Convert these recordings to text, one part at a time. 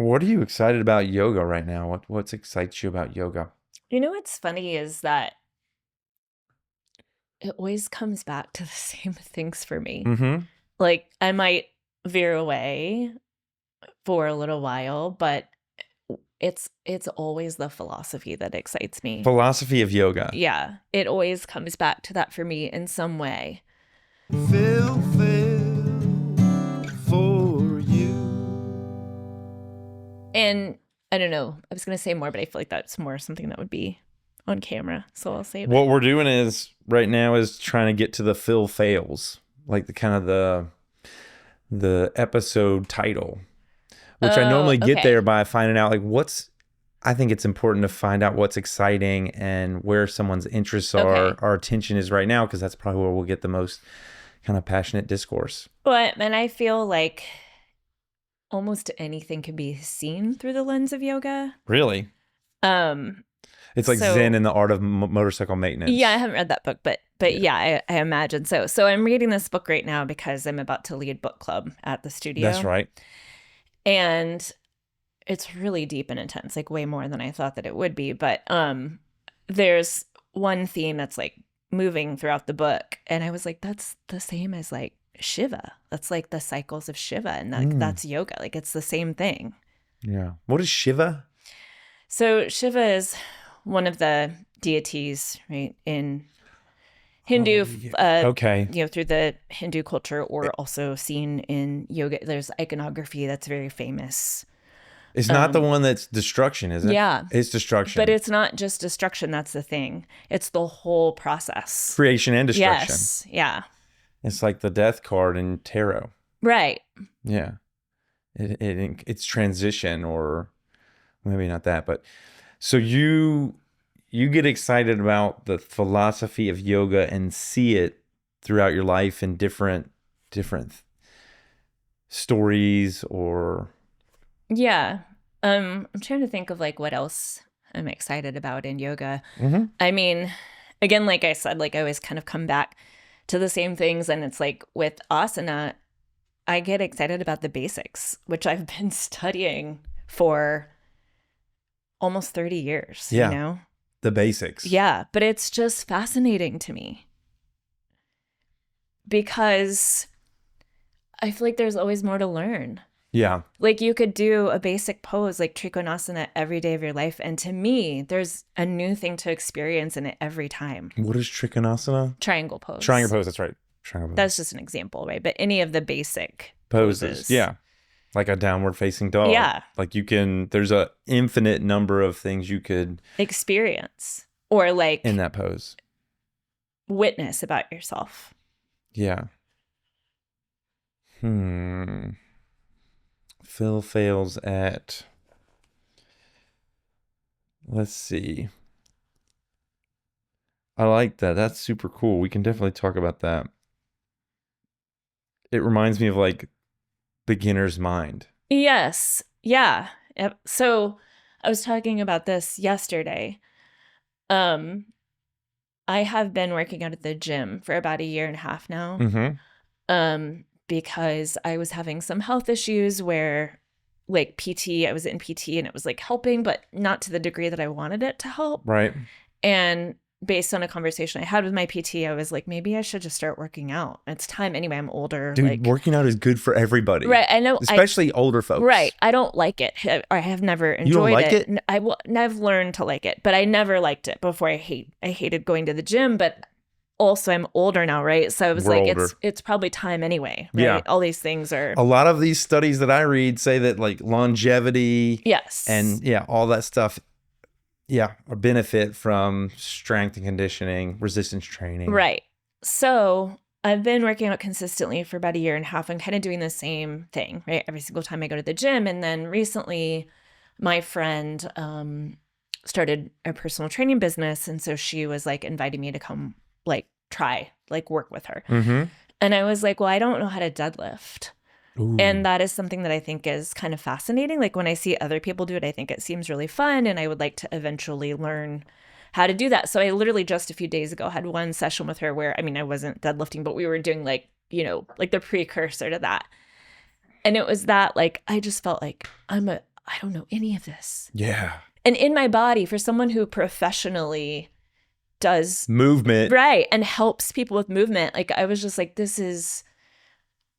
What are you excited about yoga right now? What excites you about yoga? You know what's funny is that it always comes back to the same things for me. Mm-hmm. Like I might veer away for a little while, but it's always the philosophy that excites me. Philosophy of yoga. Yeah, it always comes back to that for me in some way. Fail for you. And I don't know, I was going to say more, but I feel like that's more something that would be on camera, so I'll save it. What we're doing is right now is trying to get to the Phails, like the kind of the episode title, which I normally get okay. there by finding out I think it's important to find out what's exciting and where someone's interests are, Okay. our attention is right now, because that's probably where we'll get the most kind of passionate discourse. But and I feel like almost anything can be seen through the lens of yoga. Really? Um It's like so, Zen and the Art of Motorcycle Maintenance. Yeah, I haven't read that book, but yeah, I imagine so. So I'm reading this book right now because I'm about to lead book club at the studio. That's right. And it's really deep and intense, like way more than I thought that it would be. But there's one theme that's like moving throughout the book, and I was like, that's the same as like Shiva. That's like the cycles of Shiva, and that's yoga. Like it's the same thing. Yeah. What is Shiva? So Shiva is one of the deities, right, in Hindu, Okay. through the Hindu culture, or also seen in yoga. There's iconography that's very famous. It's not the one that's destruction, is it? Yeah. It's destruction. But it's not just destruction. That's the thing. It's the whole process. Creation and destruction. Yes. Yeah. It's like the death card in tarot. Right. Yeah. It's transition, or maybe not that, but so you get excited about the philosophy of yoga and see it throughout your life in different stories or... Yeah. I'm trying to think of like what else I'm excited about in yoga. Mm-hmm. I mean, again, like I said, like I always kind of come back to the same things. And it's like with asana, I get excited about the basics, which I've been studying for almost 30 years, Yeah. you know? The basics. Yeah, but it's just fascinating to me because I feel like there's always more to learn. Yeah. Like you could do a basic pose like Trikonasana every day of your life. And to me, there's a new thing to experience in it every time. What is Trikonasana? Triangle pose. Triangle pose, that's right. Triangle pose. That's just an example, right? But any of the basic Poses. Yeah. Like a downward facing dog. Yeah. Like there's a infinite number of things you could experience or like in that pose. Witness about yourself. Yeah. Phil Phails at, let's see. I like that. That's super cool. We can definitely talk about that. It reminds me of like beginner's mind. Yes. Yeah. Yep. So I was talking about this yesterday. I have been working out at the gym for about 1.5 years now. Mm-hmm. Because I was having some health issues where like PT, I was in PT and it was like helping, but not to the degree that I wanted it to help. Right. And based on a conversation I had with my PT, I was like, maybe I should just start working out. It's time anyway. I'm older. Dude, like, working out is good for everybody. Right. I know. Especially older folks. Right. I don't like it. I have never enjoyed it. You don't like it? I've learned to like it, but I never liked it before. I hated going to the gym, but also I'm older now, right? So I was We're like, older. it's probably time anyway, right? Yeah. All these things are... A lot of these studies that I read say that like longevity... Yes. And yeah, all that stuff... Yeah, or benefit from strength and conditioning, resistance training. Right. So I've been working out consistently for about 1.5 years. I'm kind of doing the same thing, right? Every single time I go to the gym. And then recently my friend started a personal training business. And so she was like inviting me to come like try, like work with her. Mm-hmm. And I was like, well, I don't know how to deadlift. Ooh. And that is something that I think is kind of fascinating. Like when I see other people do it, I think it seems really fun. And I would like to eventually learn how to do that. So I literally just a few days ago had one session with her where, I mean, I wasn't deadlifting, but we were doing like, you know, like the precursor to that. And it was that like, I just felt like I don't know any of this. Yeah. And in my body, for someone who professionally does Movement. right and helps people with movement, like I was just like, this is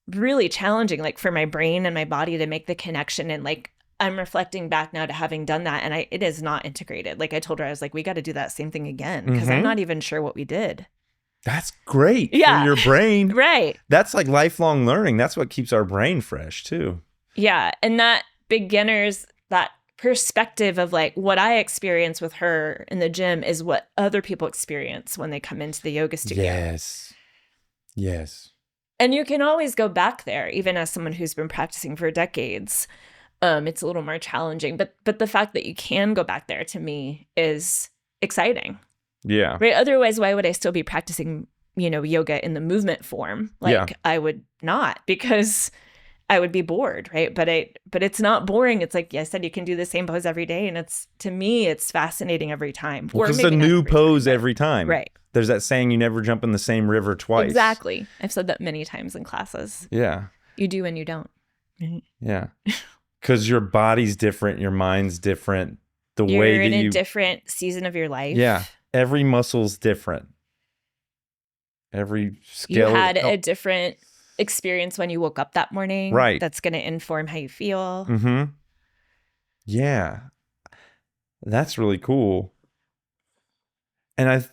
really challenging, like for my brain and my body to make the connection. And like I'm reflecting back now to having done that, and it is not integrated. Like I told her, I was like, we got to do that same thing again, because I'm not even sure what we did. That's great for Yeah. your brain. Right. That's like lifelong learning. That's what keeps our brain fresh too. Yeah. And that perspective of like what I experience with her in the gym is what other people experience when they come into the yoga studio. Yes. And you can always go back there, even as someone who's been practicing for decades. It's a little more challenging, but the fact that you can go back there to me is exciting. Yeah. Right. Otherwise, why would I still be practicing, yoga in the movement form? Like I would not, because I would be bored. Right. But it's not boring. It's like, I said, you can do the same pose every day. And to me, it's fascinating every time. Because it's a new pose every time. Right. There's that saying, you never jump in the same river twice. Exactly. I've said that many times in classes. Yeah. You do and you don't. Yeah. Because your body's different. Your mind's different. You're in a different season of your life. Yeah. Every muscle's different. Every skill. You had a different experience when you woke up that morning. Right. That's going to inform how you feel. Mm-hmm. Yeah. That's really cool. And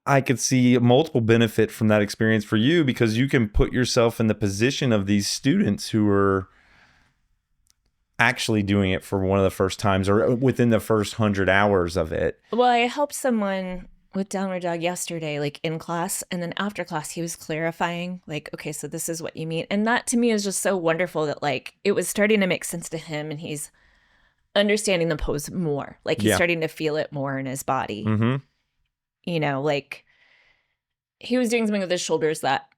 I could see multiple benefit from that experience for you, because you can put yourself in the position of these students who are actually doing it for one of the first times or within the first 100 hours of it. Well, I helped someone with downward dog yesterday, like in class, and then after class he was clarifying, like, okay, so this is what you mean. And that to me is just so wonderful that like it was starting to make sense to him, and he's understanding the pose more. Like he's starting to feel it more in his body. Mm-hmm. Like he was doing something with his shoulders that,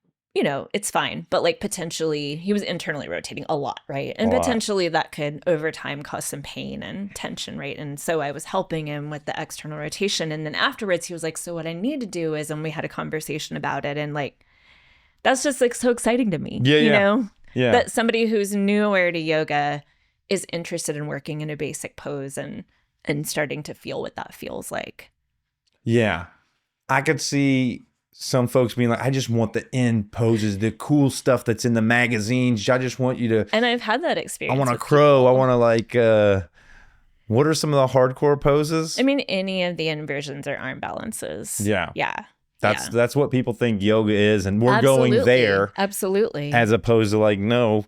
it's fine, but like potentially he was internally rotating a lot, right? And potentially that could over time cause some pain and tension, right? And so I was helping him with the external rotation. And then afterwards he was like, so what I need to do is, and we had a conversation about it. And like, that's just like so exciting to me, Yeah. That somebody who's newer to yoga is interested in working in a basic pose and starting to feel what that feels like. Yeah. I could see some folks being like, I just want the end poses, the cool stuff that's in the magazines. I just want you to. And I've had that experience. I want to crow. I want to like, what are some of the hardcore poses? I mean, any of the inversions or arm balances. Yeah. Yeah. That's what people think yoga is. And we're going there. Absolutely. As opposed to like, no,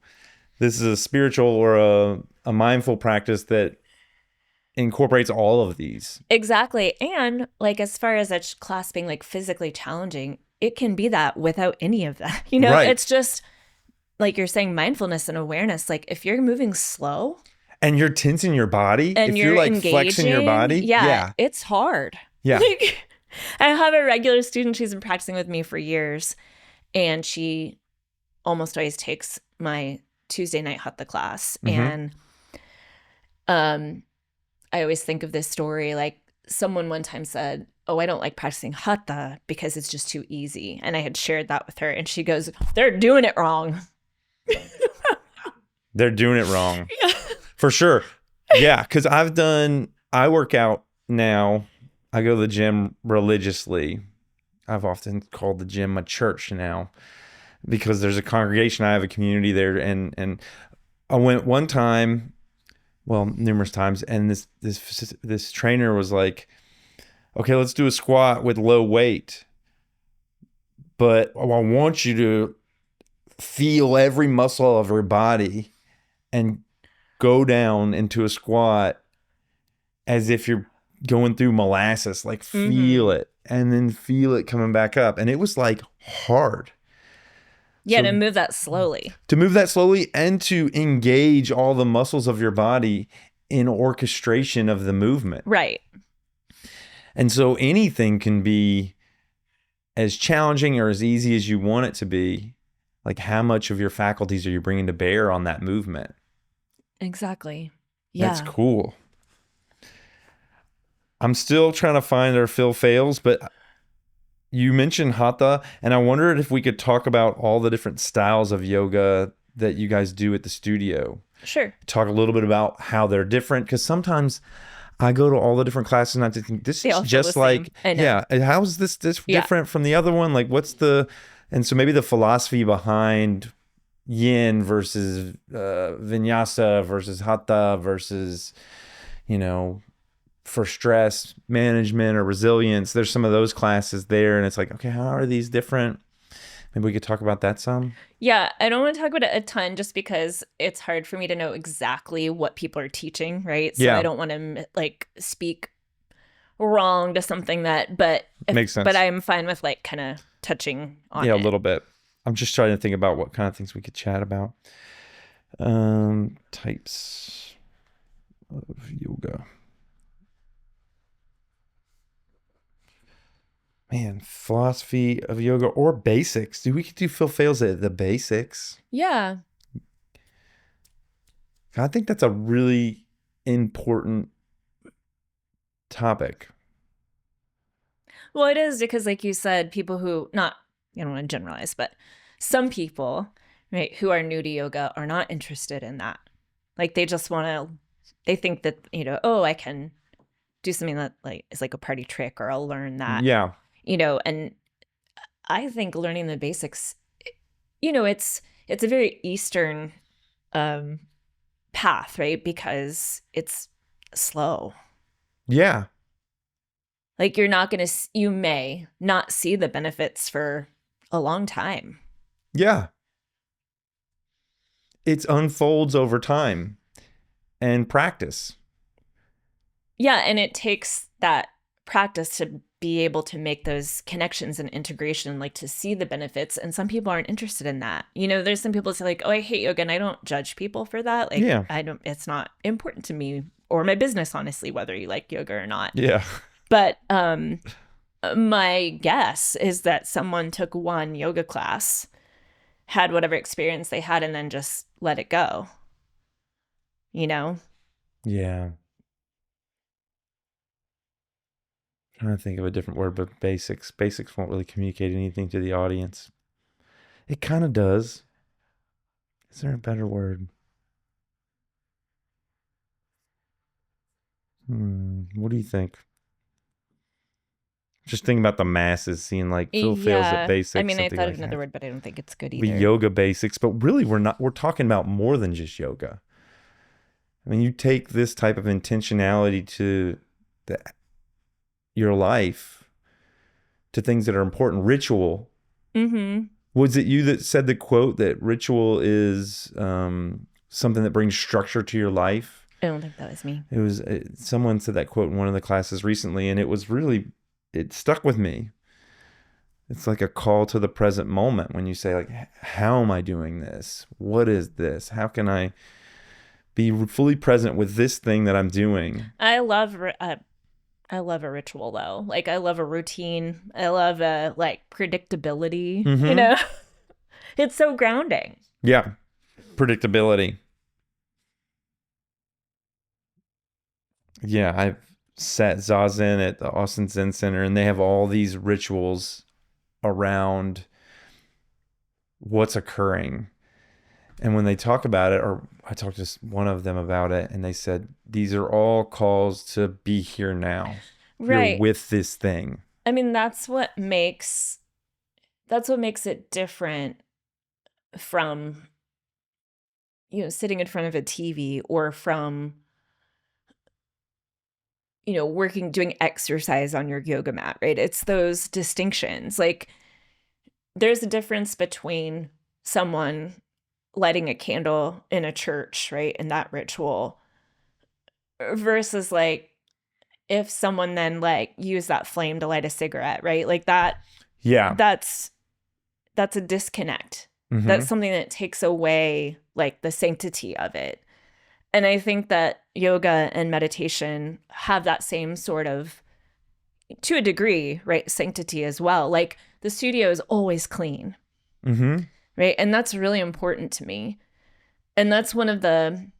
this is a spiritual or a mindful practice that incorporates all of these. Exactly. And like, as far as a class being like physically challenging, it can be that without any of that. Right. It's just like you're saying, mindfulness and awareness. Like if you're moving slow and you're tensing your body, and if you're like engaging, flexing your body, yeah, it's hard. Yeah. Like, I have a regular student, she's been practicing with me for years, and she almost always takes my Tuesday night hatha class. Mm-hmm. And I always think of this story, like someone one time said, oh, I don't like practicing hatha because it's just too easy. And I had shared that with her, and she goes, they're doing it wrong. They're doing it wrong. For sure. Yeah, because I work out now. I go to the gym religiously. I've often called the gym my church now, because there's a congregation. I have a community there. And I went one time, well, numerous times, and this trainer was like, okay, let's do a squat with low weight, but I want you to feel every muscle of your body and go down into a squat as if you're going through molasses, like feel it, and then feel it coming back up. And it was like hard. Yeah, So to move that slowly. To move that slowly and to engage all the muscles of your body in orchestration of the movement. Right. And so anything can be as challenging or as easy as you want it to be. Like, how much of your faculties are you bringing to bear on that movement? Exactly. Yeah. That's cool. I'm still trying to find our Phails, but you mentioned hatha, and I wondered if we could talk about all the different styles of yoga that you guys do at the studio. Sure. talk a little bit about how they're different, because sometimes I go to all the different classes and I think this They is all feel just the like, same. I know. yeah, and how is this Yeah. different from the other one? Like, and so maybe the philosophy behind yin versus vinyasa versus hatha versus, for stress management or resilience, there's some of those classes there. And it's like, okay, how are these different? Maybe we could talk about that some. Yeah, I don't want to talk about it a ton just because it's hard for me to know exactly what people are teaching, right? So Yeah. I don't want to like speak wrong to something but Makes sense. But I'm fine with like kind of touching on Yeah, it. a little bit. I'm just trying to think about what kind of things we could chat about. Types of yoga. Man, philosophy of yoga or basics. We could do Phil Phails at the basics. Yeah. I think that's a really important topic. Well, it is because, like you said, people who I don't want to generalize, but some people, right, who are new to yoga are not interested in that. Like they just want to, they think that, oh, I can do something that like is like a party trick, or I'll learn that. Yeah. And I think learning the basics, it's a very Eastern path, right? Because it's slow. Yeah. Like you may not see the benefits for a long time. Yeah. It unfolds over time and practice. Yeah, and it takes that practice to be able to make those connections and integration, like to see the benefits. And some people aren't interested in that. There's some people say like, oh, I hate yoga, and I don't judge people for that. Like, yeah. It's not important to me or my business, honestly, whether you like yoga or not. Yeah. But my guess is that someone took one yoga class, had whatever experience they had, and then just let it go. Yeah. I'm trying to think of a different word, but basics. Basics won't really communicate anything to the audience. It kind of does. Is there a better word? What do you think? Just thinking about the masses, seeing like Phil Phails at basics. I mean, I thought like of another word, but I don't think it's good either. The yoga basics, but really we're talking about more than just yoga. I mean, you take this type of intentionality to your life, to things that are important. Ritual. Mm-hmm. Was it you that said the quote that ritual is something that brings structure to your life? I don't think that was me. It was someone said that quote in one of the classes recently, and it stuck with me. It's like a call to the present moment when you say like, how am I doing this? What is this? How can I be fully present with this thing that I'm doing? I love a ritual though. Like I love a routine. I love a like predictability. Mm-hmm. It's so grounding. Yeah, predictability. Yeah, I've sat Zazen at the Austin Zen Center, and they have all these rituals around what's occurring. And when they talk about it, or I talked to one of them about it, and they said, these are all calls to be here now. Right. You're with this thing. I mean, that's what makes it different from, sitting in front of a TV or from, doing exercise on your yoga mat, right? It's those distinctions. Like there's a difference between someone lighting a candle in a church, right? In that ritual versus like if someone then like used that flame to light a cigarette, right? Like that. Yeah. That's a disconnect. Mm-hmm. That's something that takes away like the sanctity of it. And I think that yoga and meditation have that same sort of, to a degree, right, sanctity as well. Like the studio is always clean, mm-hmm. right? And that's really important to me. And that's one of the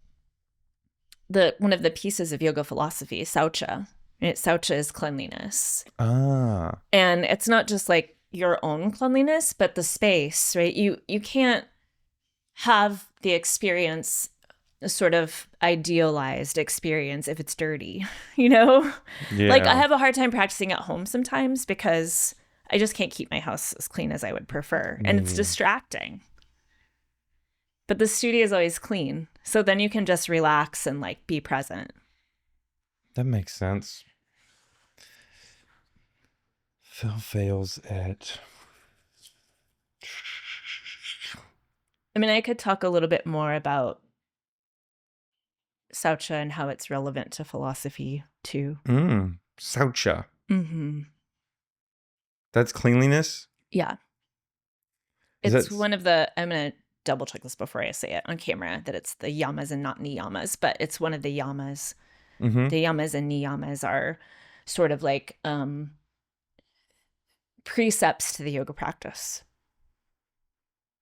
pieces of yoga philosophy, Saucha. Right? Saucha is cleanliness. Ah. And it's not just like your own cleanliness, but the space, right? You can't have the experience sort of idealized experience if it's dirty, you know? Yeah. Like I have a hard time practicing at home sometimes because I just can't keep my house as clean as I would prefer. And it's distracting. But the studio is always clean. So then you can just relax and like be present. That makes sense. Phails at... I mean, I could talk a little bit more about Saucha and how it's relevant to philosophy too. Saucha. Mm-hmm. That's cleanliness? Yeah. Is It's that- one of the, I'm going to double check this before I say it on camera, that it's the yamas and not niyamas, but it's one of the yamas. Mm-hmm. The yamas and niyamas are sort of like precepts to the yoga practice.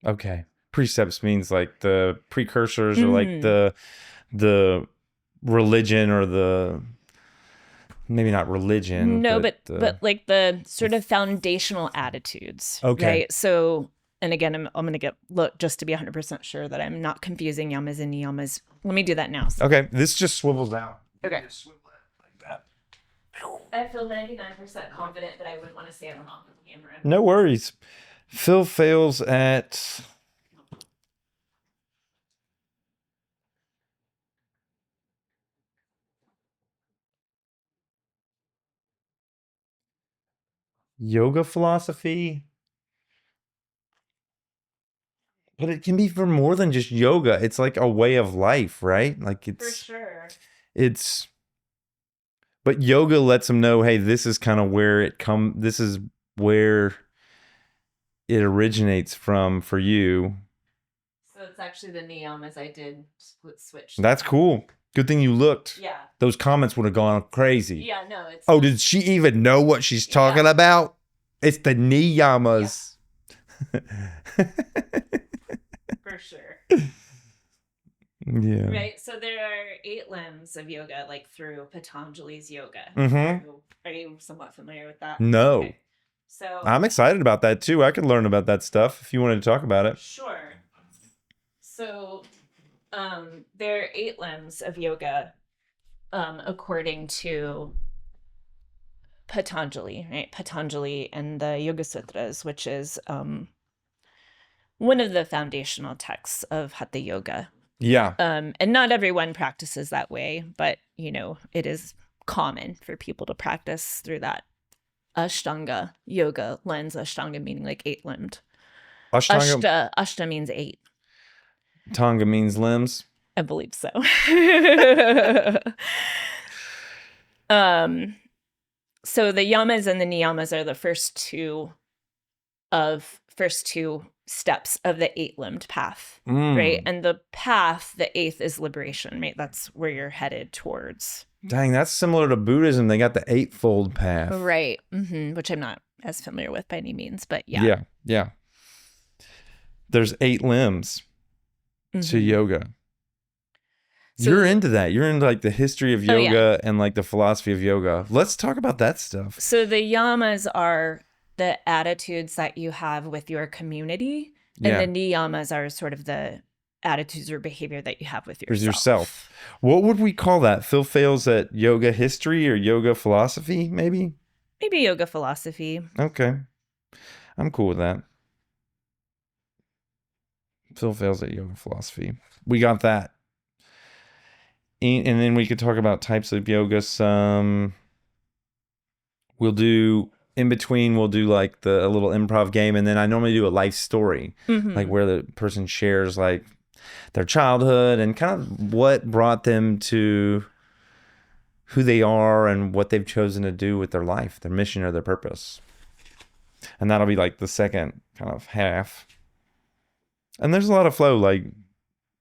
Okay. Precepts means like the precursors or like the religion or the, maybe not religion. No, but like the sort of foundational attitudes. Okay. Right. So, and again, I'm going to look just to be 100% sure that I'm not confusing yamas and niyamas. Let me do that now. Okay. This just swivels down. Okay. Just swivel it like that. I feel 99% confident that I wouldn't want to say it on the camera. No worries. Phails at... yoga philosophy. But it can be for more than just yoga. It's like a way of life, right? Like For it's sure. it's but yoga lets them know, hey, this is kind of where this is where it originates from for you. So it's actually the niyamas I did split switch. That's cool. Good thing you looked. Yeah. Those comments would have gone crazy. Yeah, no, it's Oh, did she even know what she's talking about? It's the niyamas. for sure. Yeah. Right. So there are 8 limbs of yoga, like through Patanjali's yoga. Mhm. Are you somewhat familiar with that? No. Okay. So I'm excited about that too. I could learn about that stuff if you wanted to talk about it. sure. So there are 8 limbs of yoga according to Patanjali, right? Patanjali and the Yoga Sutras, which is one of the foundational texts of Hatha Yoga. Yeah. And not everyone practices that way, but you know, it is common for people to practice through that Ashtanga yoga lens. Ashtanga meaning like 8-limbed. Ashtanga. Ashta means 8. Tonga means limbs. I believe so. So the yamas and the niyamas are the first two steps of the 8-limbed path, right? And the path, the 8th, is liberation, right? That's where you're headed towards. Dang, that's similar to Buddhism. They got the eightfold path. Right. Which I'm not as familiar with by any means, but yeah. Yeah. Yeah. There's 8 limbs to yoga. So- You're into that. You're into like the history of Oh, yeah. yoga and like the philosophy of yoga. Let's talk about that stuff. So the yamas are the attitudes that you have with your community, and Yeah. the niyamas are sort of the attitudes or behavior that you have with There's yourself. yourself. What would we call that? Phails at yoga history or yoga philosophy, maybe? Maybe yoga philosophy. Okay. I'm cool with that. Phails at yoga philosophy. We got that. And then we could talk about types of yoga. We'll do in between. We'll do like a little improv game, and then I normally do a life story, like where the person shares like their childhood and kind of what brought them to who they are and what they've chosen to do with their life, their mission or their purpose. And that'll be like the second kind of half. And there's a lot of flow. Like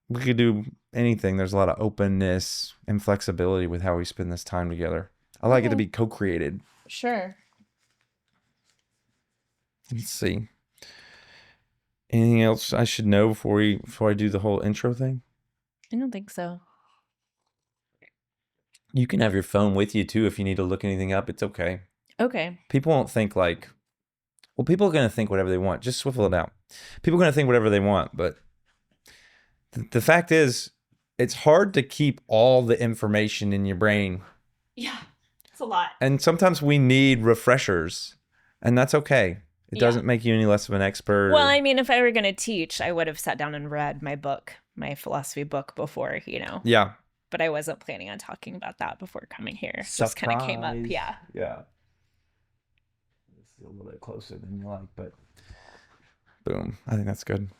we could do anything. There's a lot of openness and flexibility with how we spend this time together. I like it to be co-created. Sure. Let's see. Anything else I should know before I do the whole intro thing? I don't think so. You can have your phone with you too if you need to look anything up. It's okay. Okay. People won't think like, well, people are going to think whatever they want. Just swivel it out. People are going to think whatever they want, but the fact is, it's hard to keep all the information in your brain. Yeah, it's a lot. And sometimes we need refreshers, and that's okay. It doesn't make you any less of an expert. Well, I mean, if I were going to teach, I would have sat down and read my book, my philosophy book before, Yeah. But I wasn't planning on talking about that before coming here. It just kind of came up. Yeah. Yeah. It's a little bit closer than you like, but boom. I think that's good.